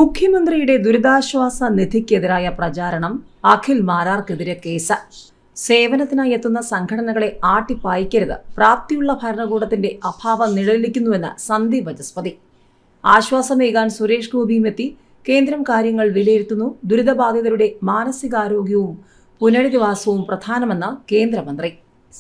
മുഖ്യമന്ത്രിയുടെ ദുരിതാശ്വാസ നിധിക്കെതിരായ പ്രചാരണം, അഖിൽ മാരാർക്കെതിരെ കേസ്. സേവനത്തിനായി എത്തുന്ന സംഘടനകളെ ആട്ടിപ്പായിക്കരുത്, പ്രാപ്തിയുള്ള ഭരണകൂടത്തിന്റെ അഭാവം നിഴലിക്കുന്നുവെന്ന് സന്ദീപ് വചസ്പതി. ആശ്വാസമേകാൻ സുരേഷ് ഗോപിയും എത്തി. കേന്ദ്രം കാര്യങ്ങൾ വിലയിരുത്തുന്നു. ദുരിതബാധിതരുടെ മാനസികാരോഗ്യവും പുനരധിവാസവും പ്രധാനമെന്ന് കേന്ദ്രമന്ത്രി.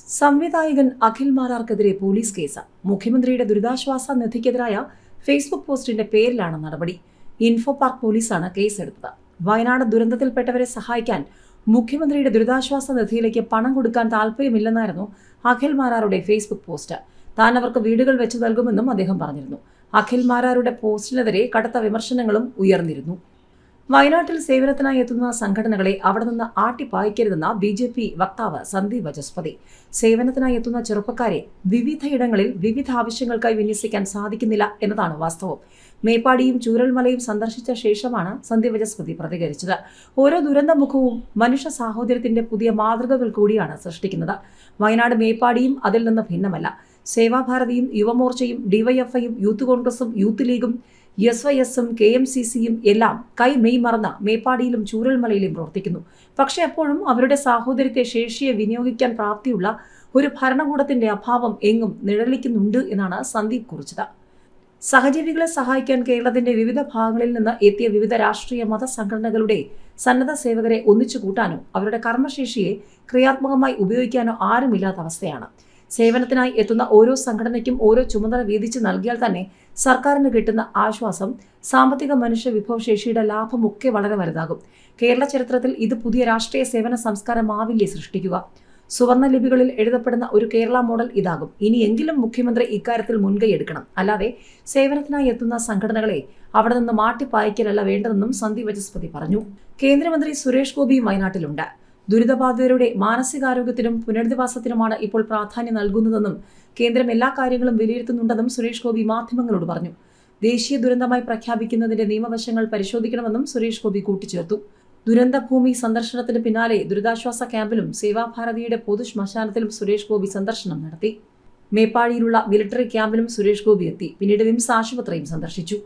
സംവിധായകൻ അഖിൽ മാരാർക്കെതിരെ പോലീസ് കേസ്. മുഖ്യമന്ത്രിയുടെ ദുരിതാശ്വാസ നിധിക്കെതിരായ ഫേസ്ബുക്ക് പോസ്റ്റിന്റെ പേരിലാണ് നടപടി. ഇൻഫോ പാർക്ക് പോലീസാണ് കേസെടുത്തത്. വയനാട് ദുരന്തത്തിൽപ്പെട്ടവരെ സഹായിക്കാൻ മുഖ്യമന്ത്രിയുടെ ദുരിതാശ്വാസ നിധിയിലേക്ക് പണം കൊടുക്കാൻ താൽപ്പര്യമില്ലെന്നായിരുന്നു അഖിൽ മാരാരുടെ ഫേസ്ബുക്ക് പോസ്റ്റ്. താൻ അവർക്ക് വീടുകൾ വെച്ചു നൽകുമെന്നും അദ്ദേഹം പറഞ്ഞിരുന്നു. അഖിൽ മാരാരുടെ പോസ്റ്റിനെതിരെ കടുത്ത വിമർശനങ്ങളും ഉയർന്നിരുന്നു. വയനാട്ടിൽ സേവനത്തിനായി എത്തുന്ന സംഘടനകളെ അവിടെ നിന്ന് ആട്ടിപ്പായിക്കരുതെന്ന BJP വക്താവ് സന്ദീപ് വചസ്പതി. സേവനത്തിനായി എത്തുന്ന ചെറുപ്പക്കാരെ വിവിധയിടങ്ങളിൽ വിവിധ ആവശ്യങ്ങൾക്കായി വിന്യസിക്കാൻ സാധിക്കുന്നില്ല എന്നതാണ് വാസ്തവം. മേപ്പാടിയും ചൂരൽമലയും സന്ദർശിച്ച ശേഷമാണ് സന്ദീപ് വചസ്പതി പ്രതികരിച്ചത്. ഓരോ ദുരന്തമുഖവും മനുഷ്യ സാഹോദര്യത്തിന്റെ പുതിയ മാതൃകകൾ കൂടിയാണ് സൃഷ്ടിക്കുന്നത്. വയനാട് മേപ്പാടിയും അതിൽ നിന്ന് ഭിന്നമല്ല. സേവാഭാരതിയും യുവമോർച്ചയും DYFIയും യൂത്ത് കോൺഗ്രസും യൂത്ത് ലീഗും SYSും KMCCയും എല്ലാം മെയ് മറന്ന് മേപ്പാടിയിലും ചൂരൽമലയിലും പ്രവർത്തിക്കുന്നു. പക്ഷേ അപ്പോഴും അവരുടെ സാഹോദര്യത്തെ, ശേഷിയെ വിനിയോഗിക്കാൻ പ്രാപ്തിയുള്ള ഒരു ഭരണകൂടത്തിന്റെ അഭാവം എങ്ങും നിഴലിക്കുന്നുണ്ട് എന്നാണ് സന്ദീപ് കുറിച്ചത്. സഹജീവികളെ സഹായിക്കാൻ കേരളത്തിന്റെ വിവിധ ഭാഗങ്ങളിൽ നിന്ന് എത്തിയ വിവിധ രാഷ്ട്രീയ മത സംഘടനകളുടെ സന്നദ്ധ സേവകരെ ഒന്നിച്ചു കൂട്ടാനോ അവരുടെ കർമ്മശേഷിയെ ക്രിയാത്മകമായി ഉപയോഗിക്കാനോ ആരുമില്ലാത്ത അവസ്ഥയാണ്. സേവനത്തിനായി എത്തുന്ന ഓരോ സംഘടനയ്ക്കും ഓരോ ചുമതല വീതിച്ച് നൽകിയാൽ തന്നെ സർക്കാരിന് കിട്ടുന്ന ആശ്വാസം, സാമ്പത്തിക, മനുഷ്യ വിഭവശേഷിയുടെ ലാഭമൊക്കെ വളരെ വലുതാകും. കേരള ചരിത്രത്തിൽ ഇത് പുതിയ രാഷ്ട്രീയ സേവന സംസ്കാരമാവില്ലേ സൃഷ്ടിക്കുക. സുവർണ ലിപികളിൽ എഴുതപ്പെടുന്ന ഒരു കേരള മോഡൽ ഇതാകും. ഇനിയെങ്കിലും മുഖ്യമന്ത്രി ഇക്കാര്യത്തിൽ മുൻകൈയെടുക്കണം. അല്ലാതെ സേവനത്തിനായി എത്തുന്ന സംഘടനകളെ അവിടെ നിന്ന് മാറ്റിപ്പായിക്കലല്ല വേണ്ടതെന്നും സന്ദീപ് വചസ്പതി പറഞ്ഞു. കേന്ദ്രമന്ത്രി സുരേഷ് ഗോപിയും വയനാട്ടിലുണ്ട്. ദുരിതബാധിതരുടെ മാനസികാരോഗ്യത്തിനും പുനരധിവാസത്തിനുമാണ് ഇപ്പോൾ പ്രാധാന്യം നൽകുന്നതെന്നും കേന്ദ്രം എല്ലാ കാര്യങ്ങളും വിലയിരുത്തുന്നുണ്ടെന്നും സുരേഷ് ഗോപി മാധ്യമങ്ങളോട് പറഞ്ഞു. ദേശീയ ദുരന്തമായി പ്രഖ്യാപിക്കുന്നതിന്റെ നിയമവശങ്ങൾ പരിശോധിക്കണമെന്നും സുരേഷ് ഗോപി കൂട്ടിച്ചേർത്തു. ദുരന്തഭൂമി സന്ദർശനത്തിന് പിന്നാലെ ദുരിതാശ്വാസ ക്യാമ്പിലും സേവാഭാരതിയുടെ പൊതു ശ്മശാനത്തിലും സുരേഷ് ഗോപി സന്ദർശനം നടത്തി. മേപ്പാടിയിലുള്ള മിലിറ്ററി ക്യാമ്പിലും സുരേഷ് ഗോപി എത്തി. പിന്നീട് വിംസ് ആശുപത്രിയും സന്ദർശിച്ചു.